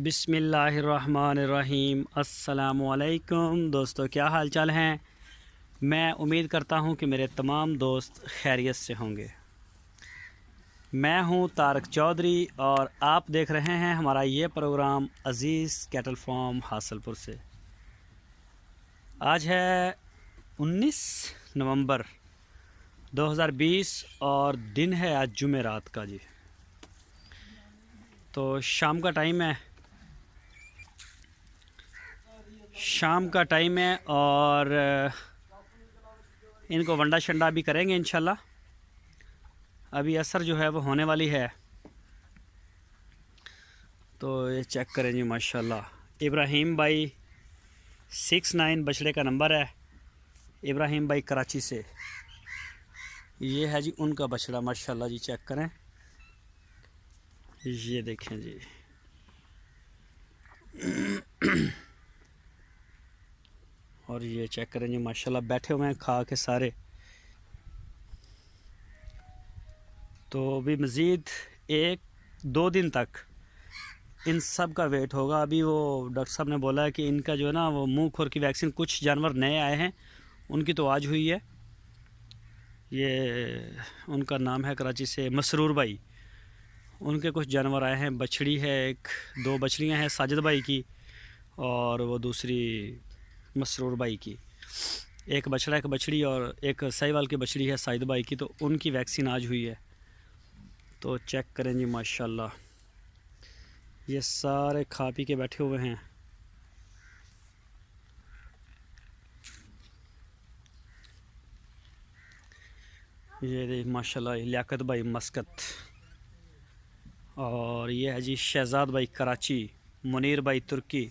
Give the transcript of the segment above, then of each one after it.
बिस्मिल्लाहिर्रहमानिर्रहीम। अस्सलामुअलैकुम दोस्तों, क्या हाल चाल हैं। मैं उम्मीद करता हूं कि मेरे तमाम दोस्त खैरियत से होंगे। मैं हूं तारक चौधरी और आप देख रहे हैं हमारा ये प्रोग्राम अज़ीज़ कैटल फार्म हासलपुर से। आज है 19 नवंबर 2020 और दिन है आज जुमेरात का जी। तो शाम का टाइम है और इनको वंडा शंडा भी करेंगे इंशाल्लाह। अभी असर जो है वो होने वाली है। तो ये चेक करें जी, माशाल्लाह। इब्राहिम भाई 69 बछड़े का नंबर है। इब्राहिम भाई कराची से। ये है जी उनका बछड़ा, माशाल्लाह जी। चेक करें, ये देखें जी। और ये चेक करें जी, माशाल्लाह बैठे हुए हैं खा के सारे। तो अभी मज़ीद 1-2 दिन तक इन सब का वेट होगा। अभी वो डॉक्टर साहब ने बोला है कि इनका जो है ना वो मुंह खुर की वैक्सीन, कुछ जानवर नए आए हैं उनकी तो आज हुई है। ये उनका नाम है कराची से मसरूर भाई। उनके कुछ जानवर आए हैं, बछड़ी है, 1-2 बछड़ियाँ हैं साजिद भाई की और वो दूसरी मसरूर भाई की। एक बछड़ा एक बछड़ी और एक साहिवाल की बछड़ी है साजिद भाई की, तो उनकी वैक्सीन आज हुई है। तो चेक करें जी, माशाल्लाह ये सारे खा पी के बैठे हुए हैं। ये देख माशाल्लाह लियाकत भाई मस्कत, और ये है जी शहजाद भाई कराची, मुनीर भाई तुर्की।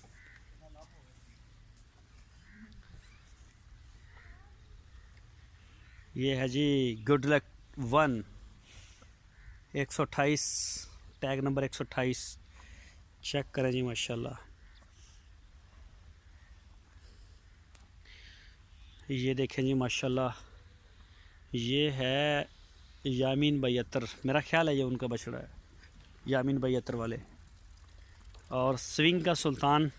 ये है जी good luck 1 128 tag number 128। Check करें जी, माशाल्लाह। ये देखें जी, माशाल्लाह। ये है यामीन बैतर, मेरा ख्याल है ये उनका बछड़ा है, यामीन बैतर वाले। और स्विंग का सुल्तान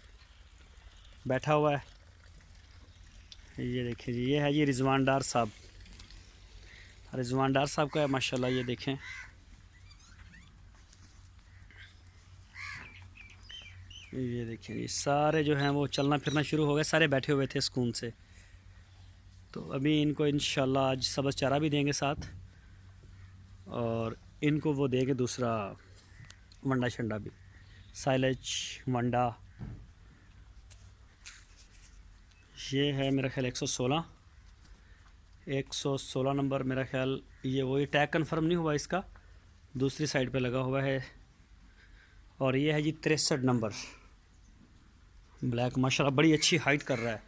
बैठा हुआ है। ये देखें जी, ये है जी रिजवान डार साहब, रिजवान डार साहब का है माशाल्लाह। ये देखें, ये देखें जी सारे जो हैं वो चलना फिरना शुरू हो गए, सारे बैठे हुए थे सुकून से। तो अभी इनको इंशाल्लाह आज सब्ज़ चारा भी देंगे साथ, और इनको वो देंगे दूसरा वंडा शंडा भी, साइलेज वंडा। ये है मेरा ख्याल 116 नंबर मेरा ख्याल। ये वही टैग कंफर्म नहीं हुआ इसका, दूसरी साइड पे लगा हुआ है। और ये है जी 63 नंबर ब्लैक, माशाल्लाह बड़ी अच्छी हाइट कर रहा है।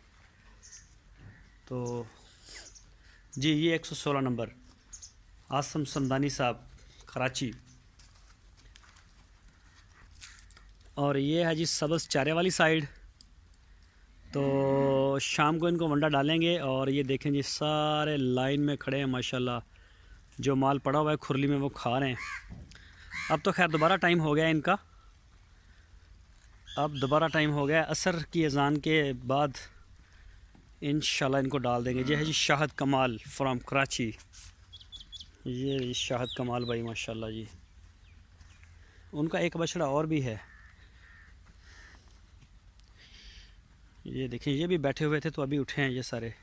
तो जी ये 116 नंबर आसम समदानी साहब कराची। और ये है जी सब्ज़ चारे वाली साइड। तो शाम को इनको वंडा डालेंगे। और ये देखें जी सारे लाइन में खड़े हैं माशाल्लाह, जो माल पड़ा हुआ है खुरली में वो खा रहे हैं। अब तो खैर दोबारा टाइम हो गया इनका, अब दोबारा टाइम हो गया असर की अज़ान के बाद इंशाल्लाह इनको डाल देंगे। ये है जी शाहद कमाल फ्रॉम कराची। ये शाहद कमाल भाई माशाल्लाह जी, उनका एक बछड़ा और भी है। ये देखिए, ये भी बैठे हुए थे तो अभी उठे हैं ये सारे।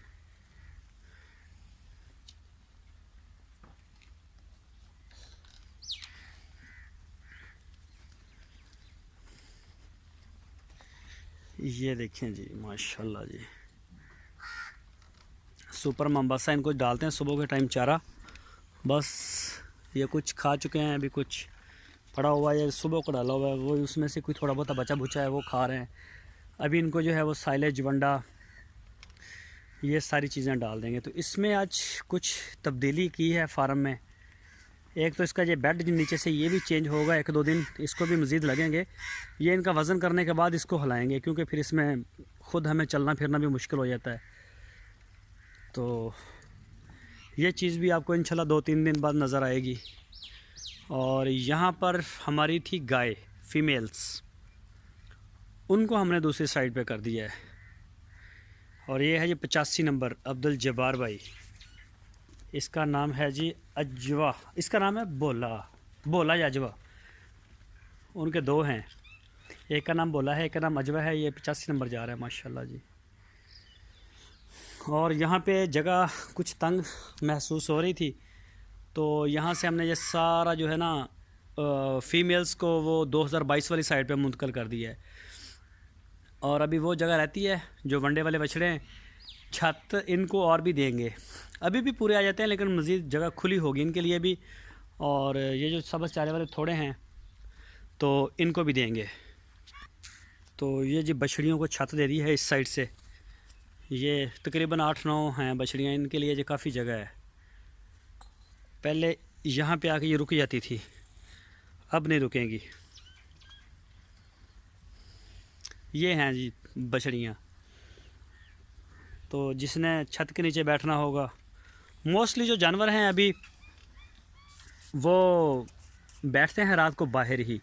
ये देखें जी, माशाल्लाह जी सुपर मम्बासा। इनको डालते हैं सुबह के टाइम चारा, बस ये कुछ खा चुके हैं, अभी कुछ पड़ा हुआ है, सुबह को डाला हुआ है वो, उसमें से कोई थोड़ा बहुत बचा बुचा है वो खा रहे हैं। अभी इनको जो है वो साइलेज वंडा ये सारी चीज़ें डाल देंगे। तो इसमें आज कुछ तब्दीली की है फार्म में। एक तो इसका ये बेड नीचे से ये भी चेंज होगा, 1-2 दिन इसको भी मज़ीद लगेंगे। ये इनका वज़न करने के बाद इसको हिलाएंगे, क्योंकि फिर इसमें ख़ुद हमें चलना फिरना भी मुश्किल हो जाता है। तो ये चीज़ भी आपको इंशाल्लाह 2-3 दिन बाद नज़र आएगी। और यहाँ पर हमारी थी गाय फीमेल्स, उनको हमने दूसरी साइड पे कर दिया है। और ये है जी 85 नंबर अब्दुल जब्बार भाई, इसका नाम है जी अजवा, इसका नाम है बोला, बोला या अजवा, उनके दो हैं, एक का नाम बोला है, एक का नाम अजवा है। ये 85 नंबर जा रहा है माशाल्लाह जी। और यहाँ पे जगह कुछ तंग महसूस हो रही थी, तो यहाँ से हमने ये सारा जो है ना फ़ीमेल्स को वो 2022 वाली साइड पे मुंतकिल कर दिया है। और अभी वो जगह रहती है जो वनडे वाले बछड़े हैं, छत इनको और भी देंगे, अभी भी पूरे आ जाते हैं लेकिन मज़ीद जगह खुली होगी इनके लिए भी। और ये जो सब्ज़ चारे वाले थोड़े हैं तो इनको भी देंगे। तो ये जी बछड़ियों को छत दे दी है इस साइड से, ये तकरीबन 8-9 हैं बछड़ियाँ, इनके लिए जो काफ़ी जगह है। पहले यहाँ पे आके ये रुक जाती थी, अब नहीं रुकेंगी। ये हैं जी बछड़ियाँ, तो जिसने छत के नीचे बैठना होगा, मोस्टली जो जानवर हैं अभी वो बैठते हैं रात को बाहर ही,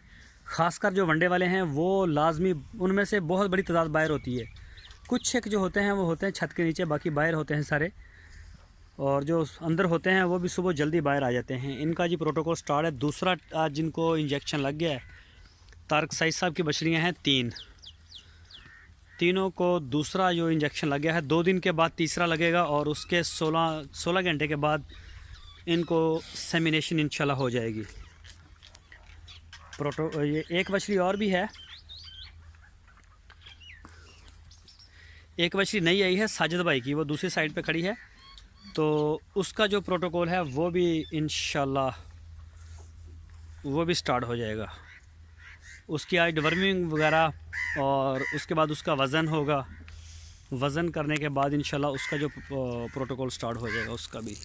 ख़ासकर जो वनडे वाले हैं वो लाजमी, उनमें से बहुत बड़ी तादाद बाहर होती है। कुछ एक जो होते हैं वो होते हैं छत के नीचे, बाकी बाहर होते हैं सारे। और जो अंदर होते हैं वो भी सुबह जल्दी बाहर आ जाते हैं। इनका जी प्रोटोकॉल स्टार्ट है। दूसरा आज जिनको इंजेक्शन लग गया है, तारक साइद साहब की बछड़ियाँ हैं 3, तीनों को दूसरा जो इंजेक्शन लग गया है, 2 दिन के बाद तीसरा लगेगा और उसके 16 घंटे के बाद इनको सेमिनेशन इंशाल्लाह हो जाएगी। ये एक बछड़ी और भी है, एक बछड़ी नई आई है साजिद भाई की, वो दूसरी साइड पे खड़ी है, तो उसका जो प्रोटोकॉल है वो भी इंशाल्लाह वो भी स्टार्ट हो जाएगा। उसकी आज डिवर्मिंग वगैरह और उसके बाद उसका वज़न होगा, वज़न करने के बाद इंशाल्लाह उसका जो प्रोटोकॉल स्टार्ट हो जाएगा उसका भी।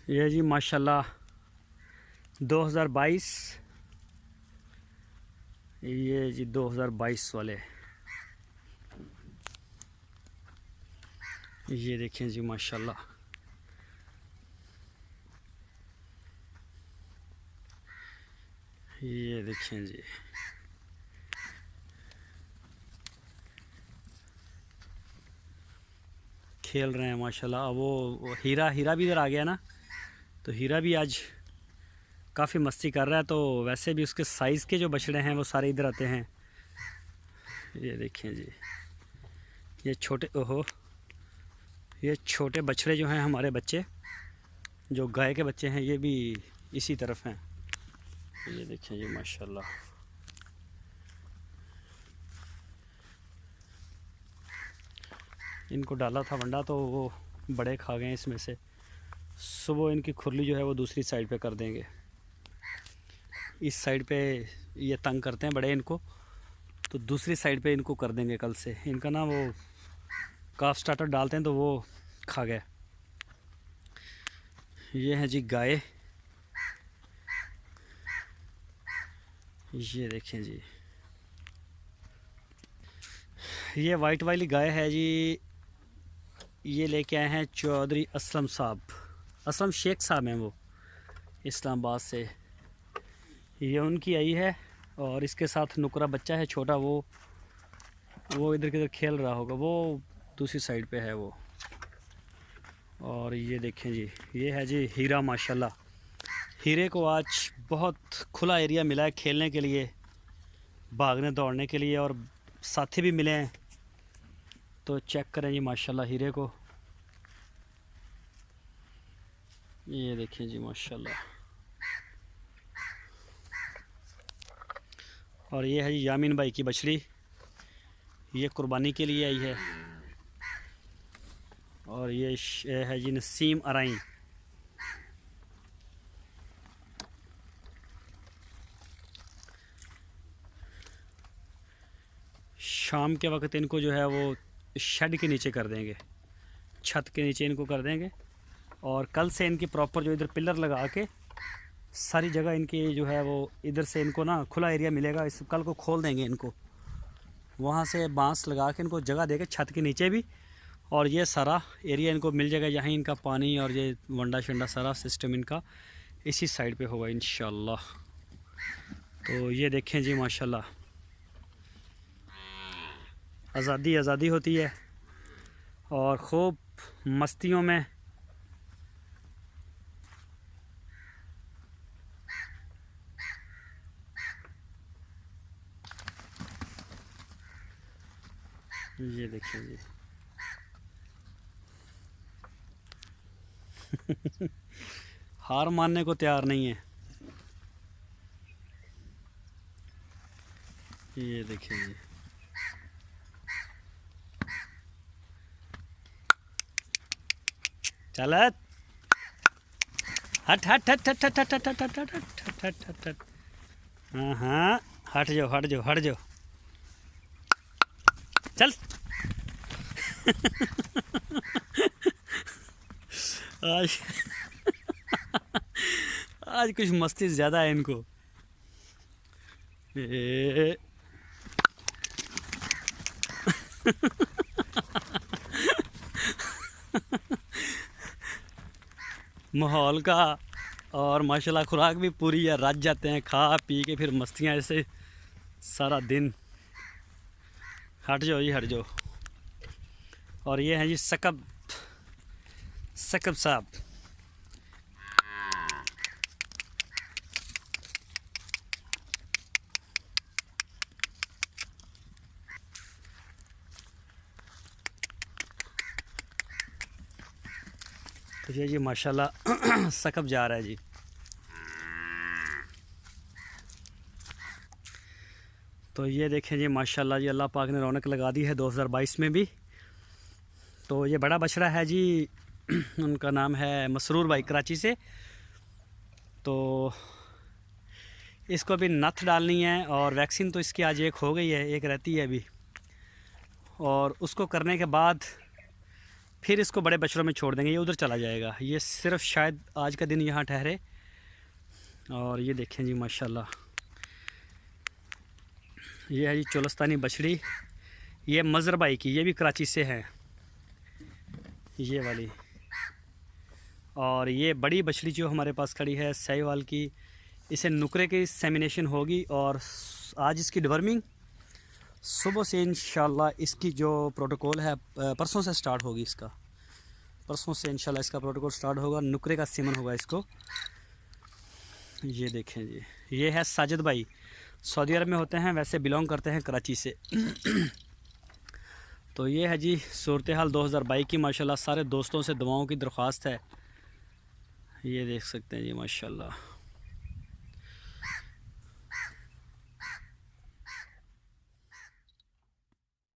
ये जी माशाल्लाह 2022, ये जी 2022 वाले, ये देखें जी माशाल्लाह। ये देखें जी, खेल रहे हैं माशाल्लाह। वो हीरा भी इधर आ गया ना, तो हीरा भी आज काफ़ी मस्ती कर रहा है। तो वैसे भी उसके साइज़ के जो बछड़े हैं वो सारे इधर आते हैं। ये देखें जी, ये छोटे, ओहो, ये छोटे बछड़े जो हैं हमारे बच्चे, जो गाय के बच्चे हैं, ये भी इसी तरफ हैं। ये देखें जी माशाल्लाह। इनको डाला था वंडा तो वो बड़े खा गए इसमें से। सुबह इनकी खुरली जो है वो दूसरी साइड पे कर देंगे, इस साइड पे ये तंग करते हैं बड़े इनको, तो दूसरी साइड पे इनको कर देंगे कल से। इनका ना वो काफ स्टार्टर डालते हैं तो वो खा गए। ये है जी गाय, ये देखें जी, ये वाइट वाली गाय है जी, ये लेके आए हैं चौधरी असलम साहब, असलम शेख साहब हैं वो, इस्लामाबाद से। ये उनकी आई है और इसके साथ नुकरा बच्चा है छोटा, वो इधर किधर खेल रहा होगा, वो दूसरी साइड पे है वो। और ये देखें जी, ये है जी हीरा माशाल्लाह। हीरे को आज बहुत खुला एरिया मिला है खेलने के लिए, भागने दौड़ने के लिए, और साथी भी मिले हैं। तो चेक करें जी माशाल्लाह हीरे को, ये देखें जी माशाल्लाह। और ये है जी यामीन भाई की बछड़ी, ये कुर्बानी के लिए आई है। और ये है जी नसीम अराई, शाम के वक्त इनको जो है वो शेड के नीचे कर देंगे, छत के नीचे इनको कर देंगे। और कल से इनकी प्रॉपर जो इधर पिलर लगा के सारी जगह इनकी जो है वो इधर से इनको ना खुला एरिया मिलेगा। इस कल को खोल देंगे इनको, वहाँ से बांस लगा के इनको जगह देके छत के नीचे भी, और ये सारा एरिया इनको मिल जाएगा। यहाँ इनका पानी और ये वंडा शंडा सारा सिस्टम इनका इसी साइड पे होगा इंशाल्लाह। तो ये देखें जी माशाल्लाह। आज़ादी आज़ादी होती है और खूब मस्तियों में ये देखिए जी। हार मानने को तैयार नहीं है। ये देखिए जी। चल हट हट हट हट हट हट हट हट हट हट हट हट हट हट। हाँ हाँ, हट जाओ हट जाओ हट जाओ, चल। आज आज कुछ मस्ती ज़्यादा है इनको। माहौल का और माशाल्लाह खुराक भी पूरी है, रज जाते हैं खा पी के, फिर मस्तियाँ ऐसे सारा दिन। हट जाओ जी हट जाओ। और ये हैं जी सकब साहब। तो ये जी माशाल्लाह सकब जा रहा है जी। तो ये देखें जी माशाल्लाह जी, अल्लाह पाक ने रौनक लगा दी है 2022 में भी। तो ये बड़ा बछड़ा है जी, उनका नाम है मसरूर भाई, कराची से। तो इसको अभी नथ डालनी है और वैक्सीन तो इसकी आज एक हो गई है, एक रहती है अभी। और उसको करने के बाद फिर इसको बड़े बछड़ों में छोड़ देंगे, ये उधर चला जाएगा। ये सिर्फ शायद आज का दिन यहाँ ठहरे। और ये देखें जी माशाल्लाह, ये है जी चोलस्तानी बछड़ी, ये मज़र भाई की, ये भी कराची से है ये वाली। और ये बड़ी बछड़ी जो हमारे पास खड़ी है साहिवाल की, इसे नुकरे की सेमिनेशन होगी और आज इसकी डिवर्मिंग सुबह से इंशाल्लाह। इसकी जो प्रोटोकॉल है परसों से स्टार्ट होगी, इसका परसों से इंशाल्लाह इसका प्रोटोकॉल स्टार्ट होगा, नुकरे का सीमन होगा इसको। ये देखें जी, ये है साजिद भाई, सऊदी अरब में होते हैं, वैसे बिलोंग करते हैं कराची से। तो ये है जी सूरत हाल 2022 की। माशाल्लाह सारे दोस्तों से दुआओं की दरख्वास्त है, ये देख सकते हैं जी माशाल्लाह।